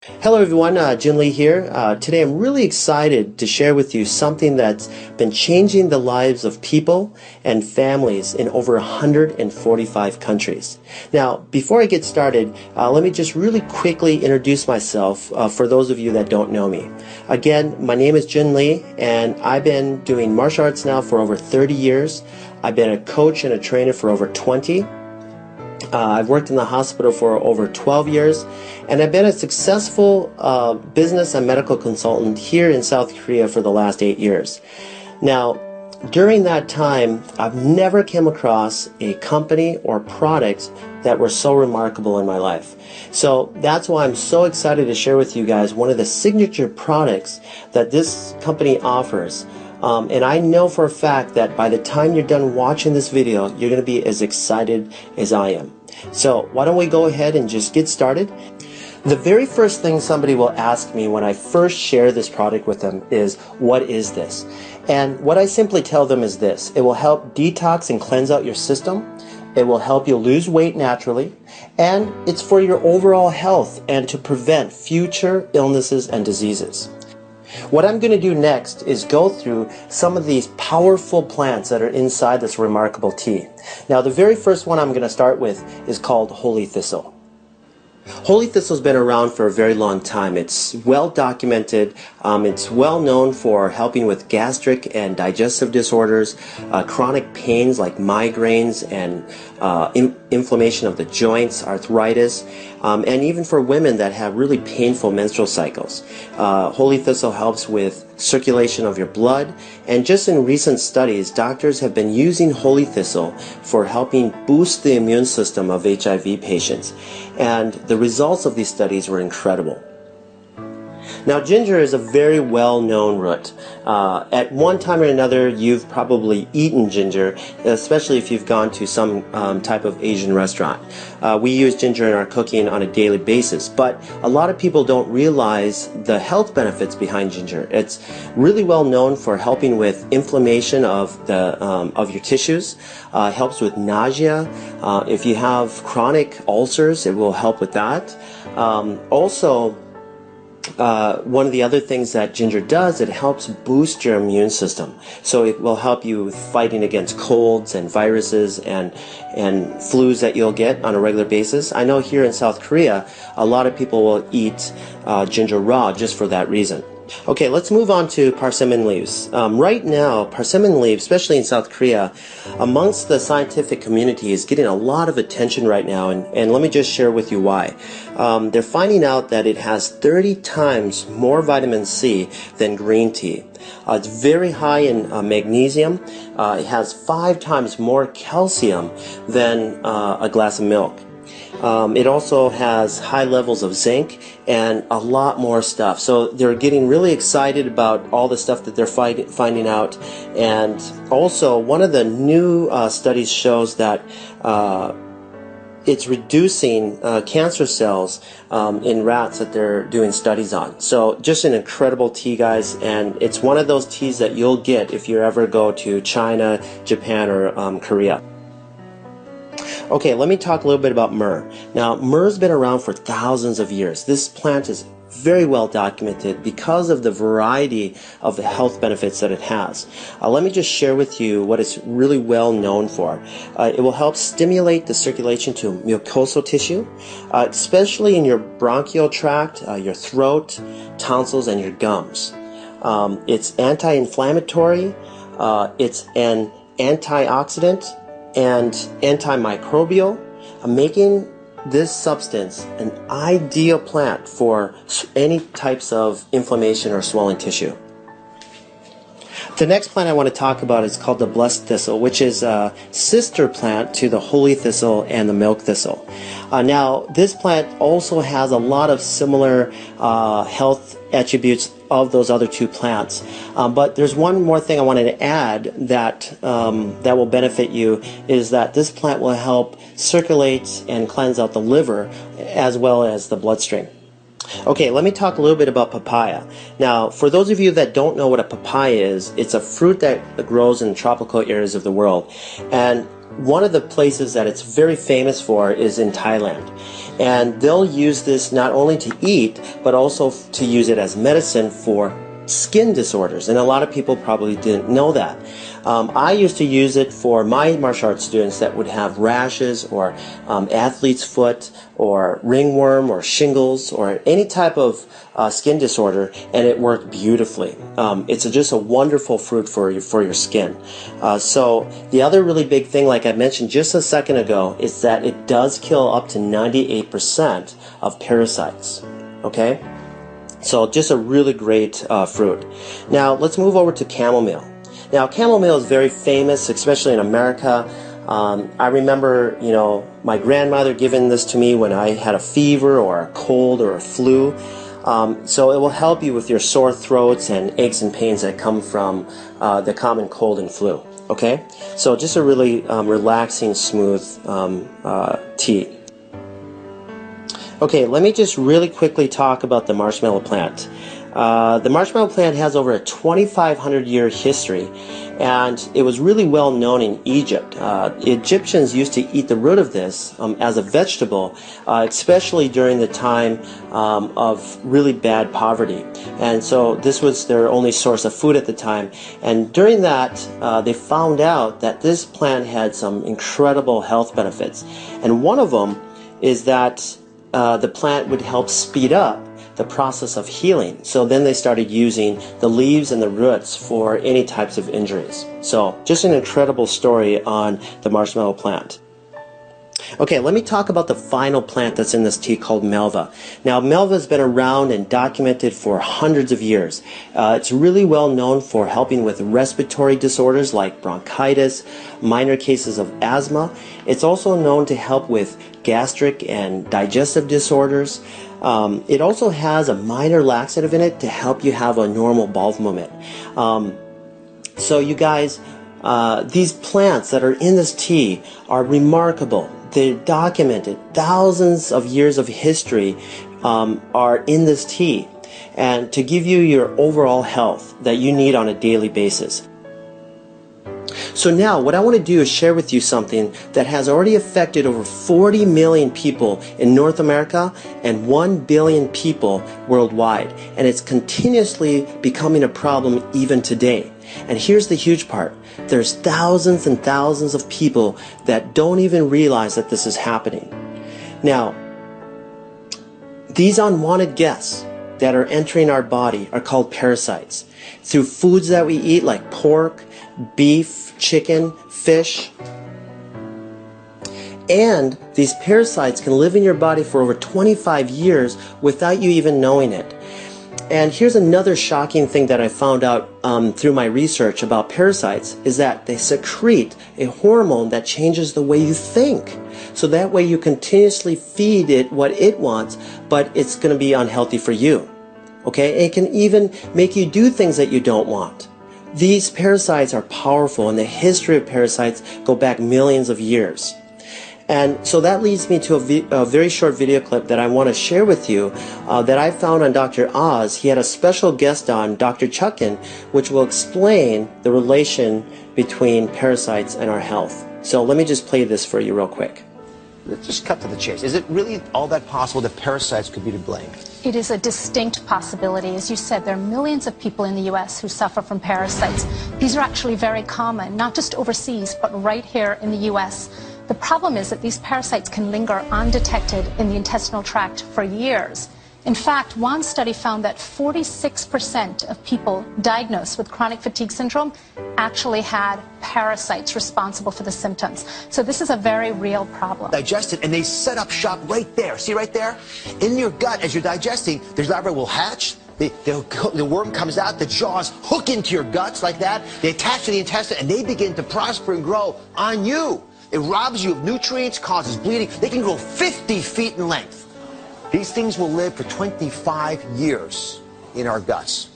Hello everyone, Jin Lee here. Today I'm really excited to share with you something that's been changing the lives of people and families in over 145 countries. Now, before I get started, let me just really quickly introduce myself for those of you that don't know me. Again, my name is Jin Lee and I've been doing martial arts now for over 30 years. I've been a coach and a trainer for over 20. I've worked in the hospital for over 12 years, and I've been a successful business and medical consultant here in South Korea for the last 8 years. Now, during that time, I've never come across a company or product that were so remarkable in my life. So that's why I'm so excited to share with you guys one of the signature products that this company offers. And I know for a fact that by the time you're done watching this video, you're going to be as excited as I am. So why don't we go ahead and just get started? The very first thing somebody will ask me when I first share this product with them is, what is this? And what I simply tell them is this: it will help detox and cleanse out your system. It will help you lose weight naturally, and it's for your overall health and to prevent future illnesses and diseases. What I'm going to do next is go through some of these powerful plants that are inside this remarkable tea. Now, the very first one I'm going to start with is called holy thistle. Holy thistle has been around for a very long time. It's well documented. It's well known for helping with gastric and digestive disorders, chronic pains like migraines and inflammation of the joints, arthritis, and even for women that have really painful menstrual cycles. Holy thistle helps with circulation of your blood, and just in recent studies, doctors have been using holy thistle for helping boost the immune system of HIV patients, and the results of these studies were incredible. Now, ginger is a very well-known root. At one time or another, you've probably eaten ginger, especially if you've gone to some type of Asian restaurant. We use ginger in our cooking on a daily basis, but a lot of people don't realize the health benefits behind ginger. It's really well known for helping with inflammation of your tissues. Helps with nausea. If you have chronic ulcers, it will help with that. Also, one of the other things that ginger does, it helps boost your immune system. So it will help you with fighting against colds and viruses and flus that you'll get on a regular basis. I know here in South Korea, a lot of people will eat ginger raw just for that reason. Okay, let's move on to persimmon leaves. Right now, persimmon leaves, especially in South Korea, amongst the scientific community is getting a lot of attention right now, and let me just share with you why. They're finding out that it has 30 times more vitamin C than green tea. It's very high in magnesium. It has 5 times more calcium than a glass of milk. It also has high levels of zinc and a lot more stuff. So they're getting really excited about all the stuff that they're finding out. And also, one of the new studies shows that it's reducing cancer cells in rats that they're doing studies on. So just an incredible tea, guys, and it's one of those teas that you'll get if you ever go to China, Japan, or Korea. Okay, let me talk a little bit about myrrh. Now, myrrh's been around for thousands of years. This plant is very well documented because of the variety of the health benefits that it has. Let me just share with you what it's really well known for. It will help stimulate the circulation to mucosal tissue, especially in your bronchial tract, your throat, tonsils, and your gums. It's anti-inflammatory, it's an antioxidant, and antimicrobial, making this substance an ideal plant for any types of inflammation or swelling tissue. The next plant I want to talk about is called the blessed thistle, which is a sister plant to the holy thistle and the milk thistle. Now, this plant also has a lot of similar health attributes of those other two plants. But there's one more thing I wanted to add that that will benefit you, is that this plant will help circulate and cleanse out the liver as well as the bloodstream. Okay, let me talk a little bit about papaya. Now, for those of you that don't know what a papaya is, it's a fruit that grows in tropical areas of the world. And one of the places that it's very famous for is in Thailand. And they'll use this not only to eat, but also to use it as medicine for skin disorders. And a lot of people probably didn't know that. I used to use it for my martial arts students that would have rashes or athlete's foot or ringworm or shingles or any type of skin disorder, and it worked beautifully. It's just a wonderful fruit for your skin. So the other really big thing, like I mentioned just a second ago, is that it does kill up to 98% of parasites. Okay? So just a really great fruit. Now let's move over to chamomile. Now chamomile is very famous, especially in America. I remember, my grandmother giving this to me when I had a fever or a cold or a flu. So it will help you with your sore throats and aches and pains that come from the common cold and flu. Okay? So just a really relaxing, smooth tea. Okay, let me just really quickly talk about the marshmallow plant. The marshmallow plant has over a 2,500 year history, and it was really well known in Egypt. Egyptians used to eat the root of this as a vegetable, especially during the time of really bad poverty. And so this was their only source of food at the time. And during that, they found out that this plant had some incredible health benefits. And one of them is that the plant would help speed up the process of healing. So then they started using the leaves and the roots for any types of injuries. So just an incredible story on the marshmallow plant. Okay, let me talk about the final plant that's in this tea called Melva. Now, Melva has been around and documented for hundreds of years. It's really well known for helping with respiratory disorders like bronchitis, minor cases of asthma. It's also known to help with gastric and digestive disorders. It also has a minor laxative in it to help you have a normal bowel movement. So you guys, these plants that are in this tea are remarkable. They're documented. Thousands of years of history are in this tea, and to give you your overall health that you need on a daily basis. So now what I want to do is share with you something that has already affected over 40 million people in North America and 1 billion people worldwide, and it's continuously becoming a problem even today. And here's the huge part. There's thousands and thousands of people that don't even realize that this is happening. Now, these unwanted guests that are entering our body are called parasites. Through foods that we eat like pork, beef, chicken, fish. And these parasites can live in your body for over 25 years without you even knowing it. And here's another shocking thing that I found out through my research about parasites is that they secrete a hormone that changes the way you think. So that way you continuously feed it what it wants, but it's going to be unhealthy for you. Okay? And it can even make you do things that you don't want. These parasites are powerful, and the history of parasites go back millions of years. And so that leads me to a very short video clip that I want to share with you that I found on Dr. Oz. He had a special guest on, Dr. Chuckin, which will explain the relation between parasites and our health. So let me just play this for you real quick. Let's just cut to the chase. Is it really all that possible that parasites could be to blame? It is a distinct possibility. As you said, there are millions of people in the U.S. who suffer from parasites. These are actually very common, not just overseas, but right here in the U.S. The problem is that these parasites can linger undetected in the intestinal tract for years. In fact, one study found that 46% of people diagnosed with chronic fatigue syndrome actually had parasites responsible for the symptoms. So this is a very real problem. Digest it, and they set up shop right there. See right there? In your gut, as you're digesting, the larvae will hatch. The worm comes out, the jaws hook into your guts like that. They attach to the intestine, and they begin to prosper and grow on you. It robs you of nutrients, causes bleeding. They can grow 50 feet in length. These things will live for 25 years in our guts.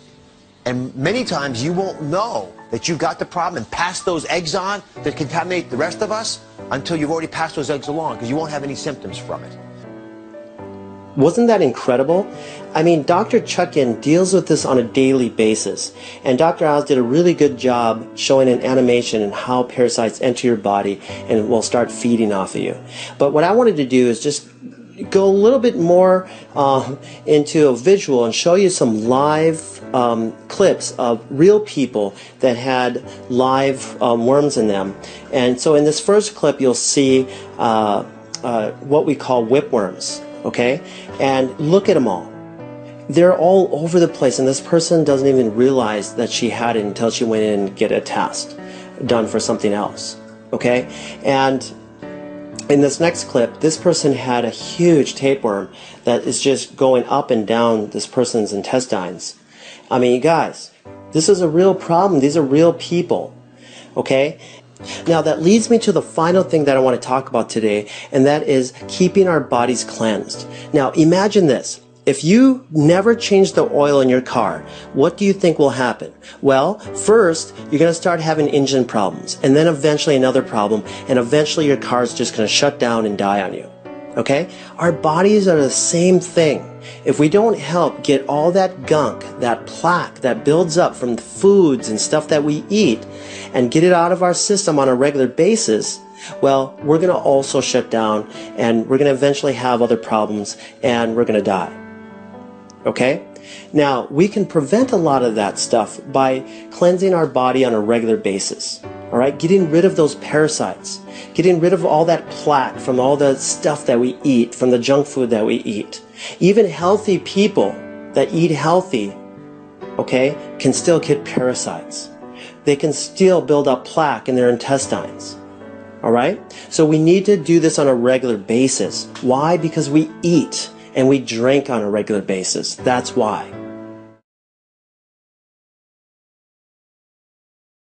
And many times you won't know that you've got the problem and pass those eggs on that contaminate the rest of us until you've already passed those eggs along, because you won't have any symptoms from it. Wasn't that incredible? I mean, Dr. Chuckin deals with this on a daily basis, and Dr. Oz did a really good job showing an animation and how parasites enter your body and will start feeding off of you. But what I wanted to do is just go a little bit more into a visual and show you some live clips of real people that had live worms in them. And so in this first clip, you'll see what we call whipworms. Okay, and look at them all. They're all over the place, and this person doesn't even realize that she had it until she went in and get a test done for something else. Okay, and in this next clip, this person had a huge tapeworm that is just going up and down this person's intestines. I mean, you guys, this is a real problem. These are real people. Okay. Now that leads me to the final thing that I want to talk about today, and that is keeping our bodies cleansed. Now imagine this. If you never change the oil in your car, what do you think will happen? Well, first, you're going to start having engine problems, and then eventually another problem, and eventually your car is just going to shut down and die on you. Okay? Our bodies are the same thing. If we don't help get all that gunk, that plaque that builds up from the foods and stuff that we eat and get it out of our system on a regular basis, well, we're going to also shut down, and we're going to eventually have other problems, and we're going to die. Okay? Now, we can prevent a lot of that stuff by cleansing our body on a regular basis. All right? Getting rid of those parasites. Getting rid of all that plaque from all the stuff that we eat, from the junk food that we eat. Even healthy people that eat healthy, okay, can still get parasites. They can still build up plaque in their intestines. All right? So we need to do this on a regular basis. Why? Because we eat and we drink on a regular basis. That's why.